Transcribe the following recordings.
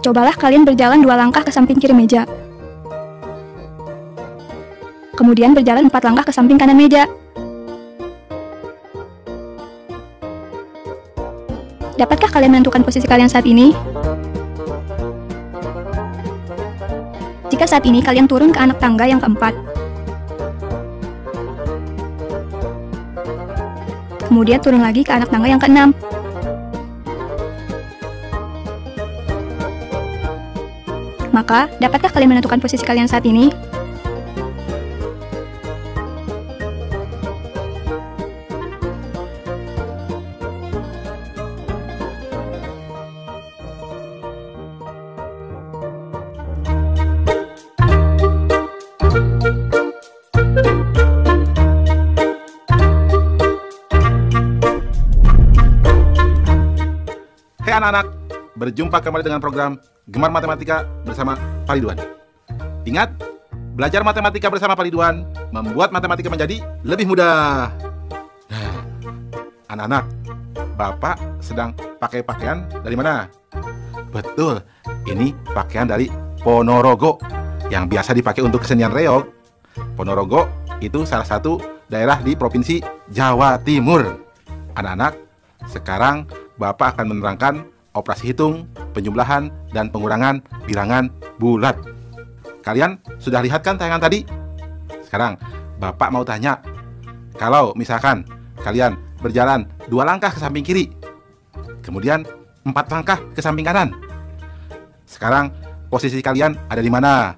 Cobalah kalian berjalan 2 langkah ke samping kiri meja. Kemudian berjalan 4 langkah ke samping kanan meja. Dapatkah kalian menentukan posisi kalian saat ini? Jika saat ini kalian turun ke anak tangga yang keempat, kemudian turun lagi ke anak tangga yang keenam, maka, dapatkah kalian menentukan posisi kalian saat ini? Hai anak-anak, berjumpa kembali dengan program Gemar Matematika bersama Pak Ridwan. Ingat, belajar matematika bersama Pak Ridwan membuat matematika menjadi lebih mudah. Nah, anak-anak, Bapak sedang pakai pakaian dari mana? Betul, ini pakaian dari Ponorogo yang biasa dipakai untuk kesenian reog. Ponorogo itu salah satu daerah di Provinsi Jawa Timur. Anak-anak, sekarang Bapak akan menerangkan operasi hitung, penjumlahan, dan pengurangan bilangan bulat. Kalian sudah lihat kan tayangan tadi? Sekarang, Bapak mau tanya, kalau misalkan kalian berjalan 2 langkah ke samping kiri, kemudian 4 langkah ke samping kanan, sekarang posisi kalian ada di mana?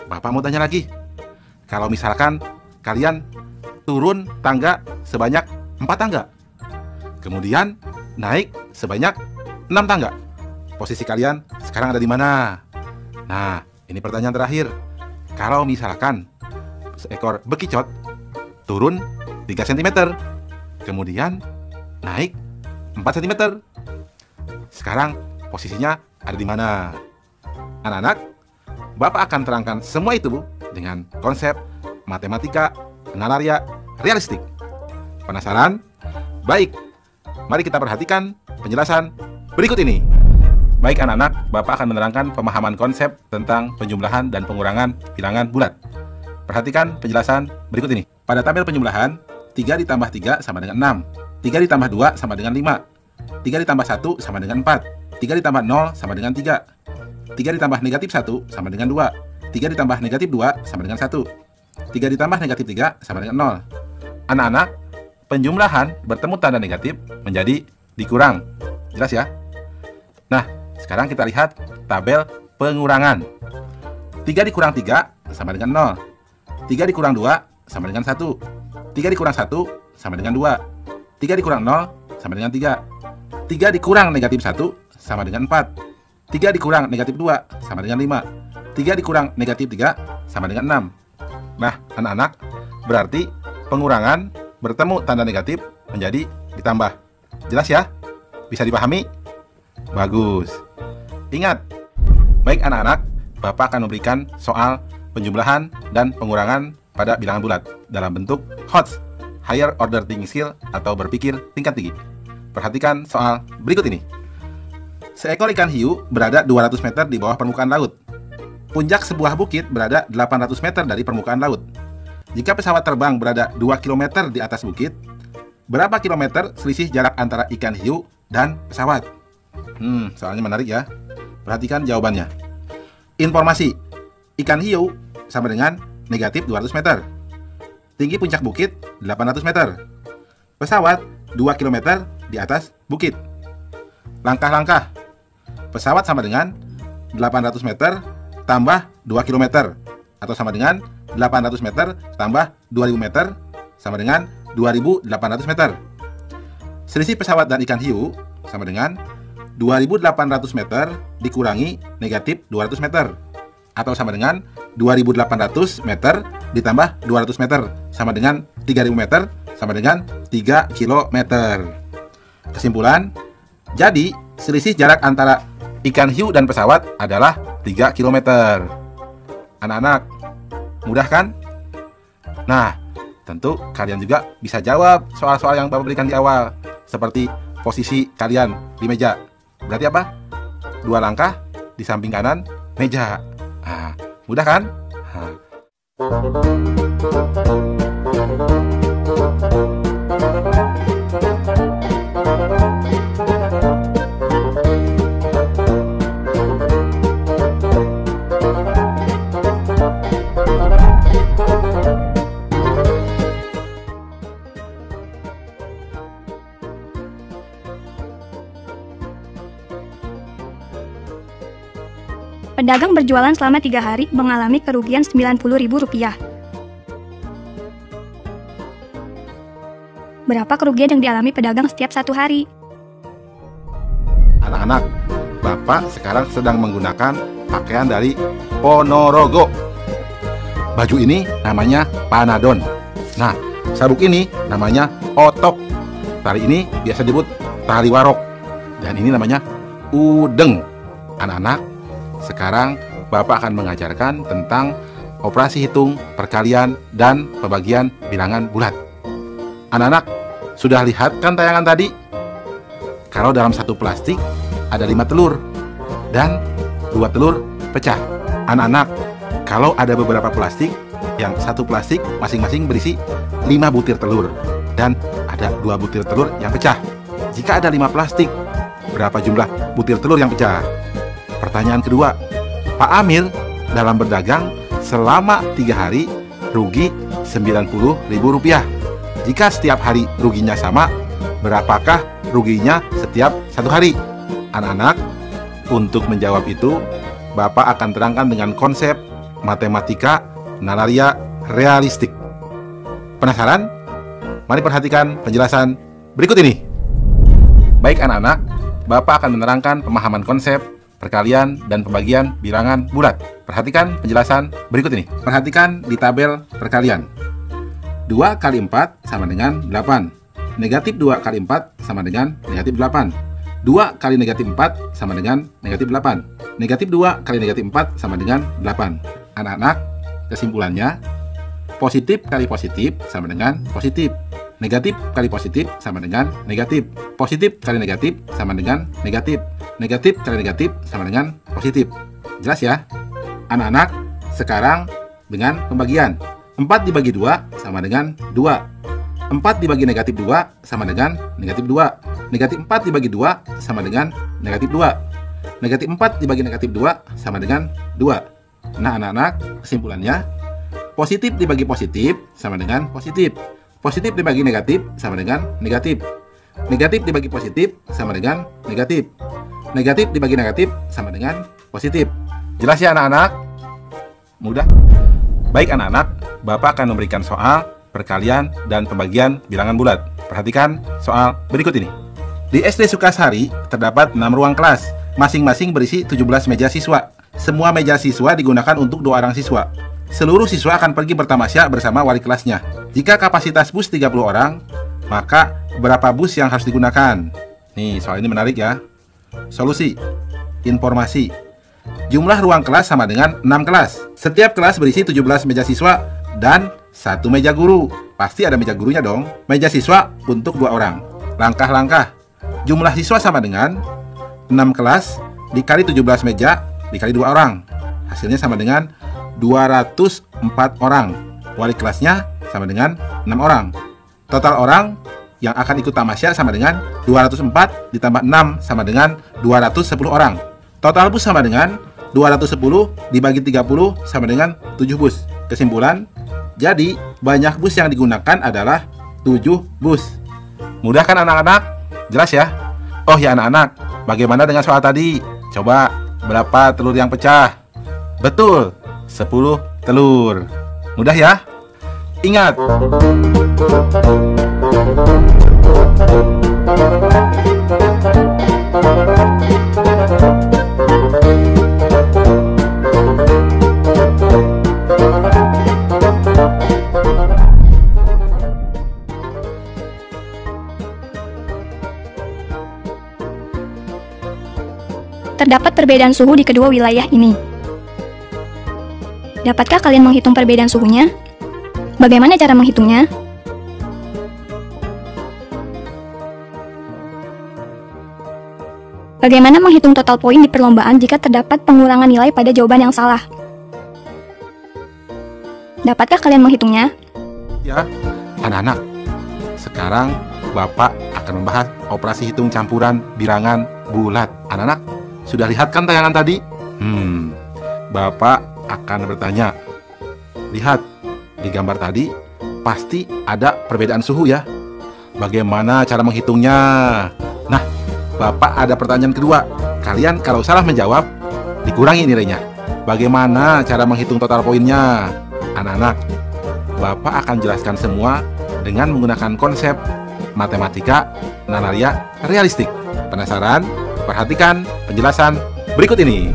Bapak mau tanya lagi, kalau misalkan kalian turun tangga sebanyak 4 tangga, kemudian naik sebanyak 6 tangga, posisi kalian sekarang ada di mana? Nah, ini pertanyaan terakhir. Kalau misalkan seekor bekicot turun 3 cm, kemudian naik 4 cm, sekarang posisinya ada di mana? Anak-anak, Bapak akan terangkan semua itu dengan konsep matematika nalaria realistik. Penasaran? Baik, mari kita perhatikan penjelasan berikut ini. Baik anak-anak, Bapak akan menerangkan pemahaman konsep tentang penjumlahan dan pengurangan bilangan bulat. Perhatikan penjelasan berikut ini. Pada tabel penjumlahan, 3 ditambah 3 sama dengan 6, 3 ditambah 2 sama dengan 5, 3 ditambah 1 sama dengan 4, 3 ditambah 0 sama dengan 3, 3 ditambah negatif 1 sama dengan 2, 3 ditambah negatif 2 sama dengan 1, 3 ditambah negatif 3 sama dengan 0. Anak-anak, penjumlahan bertemu tanda negatif menjadi dikurang. Jelas ya? Nah, sekarang kita lihat tabel pengurangan. 3 dikurang 3 sama dengan 0. 3 dikurang 2 sama dengan 1. 3 dikurang 1 sama dengan 2. 3 dikurang 0 sama dengan 3. 3 dikurang negatif 1 sama dengan 4. 3 dikurang negatif 2 sama dengan 5. 3 dikurang negatif 3 sama dengan 6. Nah, anak-anak, berarti pengurangan bertemu tanda negatif menjadi ditambah. Jelas ya? Bisa dipahami? Bagus. Ingat, baik anak-anak, Bapak akan memberikan soal penjumlahan dan pengurangan pada bilangan bulat dalam bentuk HOTS, Higher Order Thinking Skill atau berpikir tingkat tinggi. Perhatikan soal berikut ini. Seekor ikan hiu berada 200 meter di bawah permukaan laut. Puncak sebuah bukit berada 800 meter dari permukaan laut. Jika pesawat terbang berada 2 km di atas bukit, berapa kilometer selisih jarak antara ikan hiu dan pesawat? Soalnya menarik ya. Perhatikan jawabannya. Informasi. Ikan hiu sama dengan negatif 200 meter. Tinggi puncak bukit 800 meter. Pesawat 2 km di atas bukit. Langkah-langkah. pesawat sama dengan 800 meter tambah 2 km, atau sama dengan 800 meter tambah 2000 meter sama dengan 2800 meter. Selisih pesawat dan ikan hiu sama dengan 2800 meter dikurangi negatif 200 meter, atau sama dengan 2800 meter ditambah 200 meter sama dengan 3000 meter sama dengan 3 km. Kesimpulan, jadi selisih jarak antara ikan hiu dan pesawat adalah 3 km. Anak-anak, mudah kan? Nah, tentu kalian juga bisa jawab soal-soal yang Bapak berikan di awal, seperti posisi kalian di meja. Berarti apa? 2 langkah di samping kanan meja. Nah, mudah kan? Nah. Pedagang berjualan selama 3 hari mengalami kerugian Rp90.000. Berapa kerugian yang dialami pedagang setiap 1 hari? Anak-anak, Bapak sekarang sedang menggunakan pakaian dari Ponorogo. Baju ini namanya Panadon. Nah, sabuk ini namanya Otok. Tali ini biasa disebut tali warok. Dan ini namanya Udeng. Anak-anak, sekarang Bapak akan mengajarkan tentang operasi hitung, perkalian, dan pembagian bilangan bulat. Anak-anak, sudah lihat kan tayangan tadi? Kalau dalam satu plastik ada 5 telur dan 2 telur pecah. Anak-anak, kalau ada beberapa plastik, yang satu plastik masing-masing berisi 5 butir telur dan ada 2 butir telur yang pecah. Jika ada 5 plastik, berapa jumlah butir telur yang pecah? Pertanyaan kedua, Pak Amir dalam berdagang selama 3 hari rugi Rp90.000. Jika setiap hari ruginya sama, berapakah ruginya setiap 1 hari? Anak-anak, untuk menjawab itu, Bapak akan terangkan dengan konsep matematika nalaria realistik. Penasaran? Mari perhatikan penjelasan berikut ini. Baik anak-anak, Bapak akan menerangkan pemahaman konsep perkalian dan pembagian bilangan bulat. Perhatikan penjelasan berikut ini. Perhatikan di tabel perkalian. 2 kali 4 sama dengan 8. Negatif 2 kali 4 sama dengan negatif 8. 2 kali negatif 4 sama dengan negatif 8. Negatif 2 kali negatif 4 sama dengan 8. Anak-anak, kesimpulannya, positif kali positif sama dengan positif. Negatif kali positif sama dengan negatif. Positif kali negatif sama dengan negatif. Negatif kali negatif sama dengan positif. Jelas ya? Anak-anak, sekarang dengan pembagian. 4 dibagi 2 sama dengan 2. 4 dibagi negatif 2 sama dengan negatif 2. Negatif 4 dibagi 2 sama dengan negatif 2. Negatif 4 dibagi negatif 2 sama dengan 2. Nah anak-anak, kesimpulannya, positif dibagi positif sama dengan positif. Positif dibagi negatif sama dengan negatif. Negatif dibagi positif sama dengan negatif. Negatif dibagi negatif sama dengan positif. Jelas ya anak-anak? Mudah? Baik anak-anak, Bapak akan memberikan soal perkalian dan pembagian bilangan bulat. Perhatikan soal berikut ini. Di SD Sukasari terdapat 6 ruang kelas, masing-masing berisi 17 meja siswa. Semua meja siswa digunakan untuk 2 orang siswa. Seluruh siswa akan pergi bertamasya bersama wali kelasnya. Jika kapasitas bus 30 orang, maka berapa bus yang harus digunakan? Nih, soal ini menarik ya. Solusi. Informasi. Jumlah ruang kelas sama dengan 6 kelas. Setiap kelas berisi 17 meja siswa dan 1 meja guru. Pasti ada meja gurunya dong. Meja siswa untuk 2 orang. Langkah-langkah. Jumlah siswa sama dengan 6 kelas dikali 17 meja dikali 2 orang. Hasilnya sama dengan 204 orang. Wali kelasnya sama dengan 6 orang. Total orang yang akan ikut tamasya sama dengan 204 ditambah 6 sama dengan 210 orang. Total bus sama dengan 210 dibagi 30 sama dengan 7 bus. Kesimpulan, jadi banyak bus yang digunakan adalah 7 bus. Mudah kan anak-anak? Jelas ya? Oh ya anak-anak, bagaimana dengan soal tadi? Coba, berapa telur yang pecah? Betul, 10 telur. Mudah ya? Ingat, terdapat perbedaan suhu di kedua wilayah ini. Dapatkah kalian menghitung perbedaan suhunya? Bagaimana cara menghitungnya? Bagaimana menghitung total poin di perlombaan jika terdapat pengurangan nilai pada jawaban yang salah? Dapatkah kalian menghitungnya? ya, anak-anak. Sekarang Bapak akan membahas operasi hitung campuran bilangan bulat. Anak-anak, sudah lihat kan tayangan tadi? Bapak akan bertanya. Lihat, di gambar tadi pasti ada perbedaan suhu ya. Bagaimana cara menghitungnya? Nah, Bapak ada pertanyaan kedua. Kalian kalau salah menjawab, dikurangi nilainya. Bagaimana cara menghitung total poinnya? Anak-anak, Bapak akan jelaskan semua dengan menggunakan konsep matematika nanalia realistik. Penasaran? Perhatikan penjelasan berikut ini.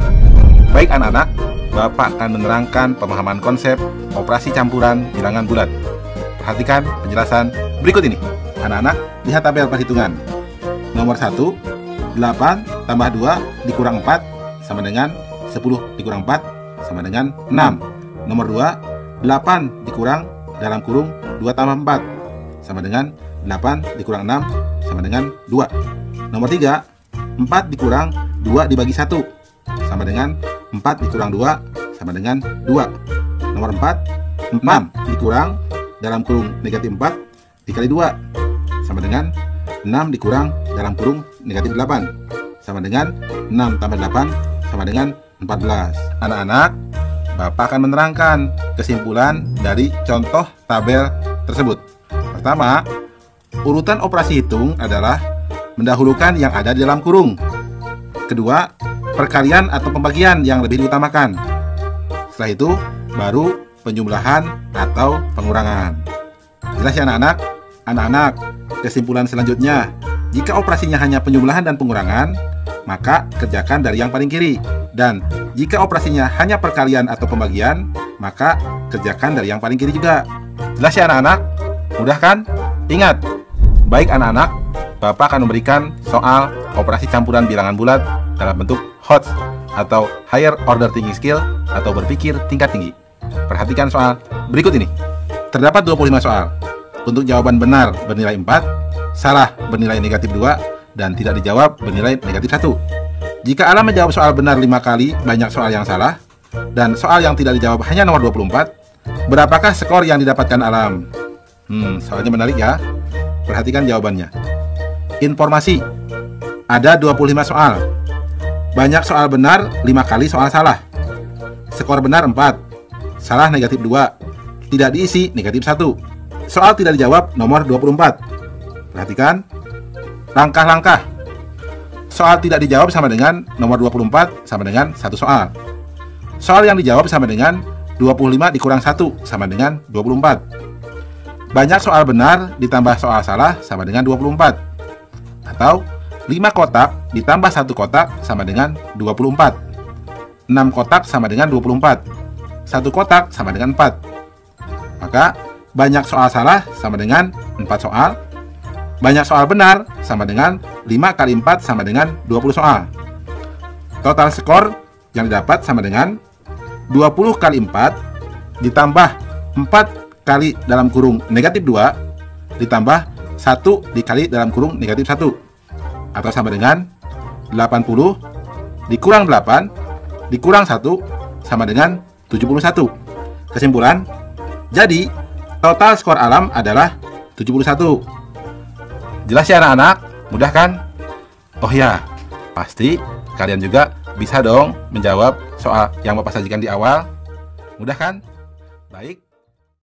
Baik anak-anak, Bapak akan menerangkan pemahaman konsep operasi campuran bilangan bulat. Perhatikan penjelasan berikut ini. Anak-anak, lihat tabel perhitungan. Nomor 1, 8 tambah 2 dikurang 4 sama dengan 10 dikurang 4 sama dengan 6. Nomor 2, 8 dikurang dalam kurung 2 tambah 4 sama dengan 8 dikurang 6 sama dengan 2. Nomor 3, 4 dikurang 2 dibagi 1 sama dengan 4 dikurang 2 sama dengan 2. Nomor 4, 6 dikurang dalam kurung negatif 4 dikali 2 sama dengan 6 dikurang dalam kurung negatif 8 sama dengan 6 tambah 8 sama dengan 14. Anak-anak, Bapak akan menerangkan kesimpulan dari contoh tabel tersebut. Pertama, urutan operasi hitung adalah mendahulukan yang ada di dalam kurung. Kedua, perkalian atau pembagian yang lebih diutamakan. Setelah itu, baru penjumlahan atau pengurangan. Jelas ya anak-anak? Anak-anak, kesimpulan selanjutnya, jika operasinya hanya penjumlahan dan pengurangan, maka kerjakan dari yang paling kiri. Dan jika operasinya hanya perkalian atau pembagian, maka kerjakan dari yang paling kiri juga. Jelas ya anak-anak? Mudah kan? Ingat, baik anak-anak, Bapak akan memberikan soal operasi campuran bilangan bulat dalam bentuk HOTS atau Higher Order Thinking Skill atau berpikir tingkat tinggi. Perhatikan soal berikut ini. Terdapat 25 soal. Untuk jawaban benar bernilai 4, salah bernilai negatif 2, dan tidak dijawab bernilai negatif 1. Jika Alam menjawab soal benar 5 kali banyak soal yang salah, dan soal yang tidak dijawab hanya nomor 24, berapakah skor yang didapatkan Alam? Soalnya menarik ya. Perhatikan jawabannya. Informasi. Ada 25 soal. Banyak soal benar 5 kali soal salah. Skor benar 4, salah negatif 2, tidak diisi negatif 1. Soal tidak dijawab nomor 24. Perhatikan langkah-langkah. Soal tidak dijawab sama dengan nomor 24 sama dengan 1 soal. Soal yang dijawab sama dengan 25 dikurang 1 sama dengan 24. Banyak soal benar ditambah soal salah sama dengan 24. Atau 5 kotak ditambah 1 kotak sama dengan 24. 6 kotak sama dengan 24. 1 kotak sama dengan 4. Maka banyak soal salah sama dengan 4 soal. Banyak soal benar sama dengan 5 kali 4 sama dengan 20 soal. Total skor yang didapat sama dengan 20 kali 4 ditambah 4 kali dalam kurung negatif 2 ditambah 1 dikali dalam kurung negatif 1. Atau sama dengan 80 dikurang 8 dikurang 1 sama dengan 71. Kesimpulan, jadi total skor Alam adalah 71. Jelas ya anak-anak? Mudah kan? Oh ya, pasti kalian juga bisa dong menjawab soal yang Bapak sajikan di awal. Mudah kan?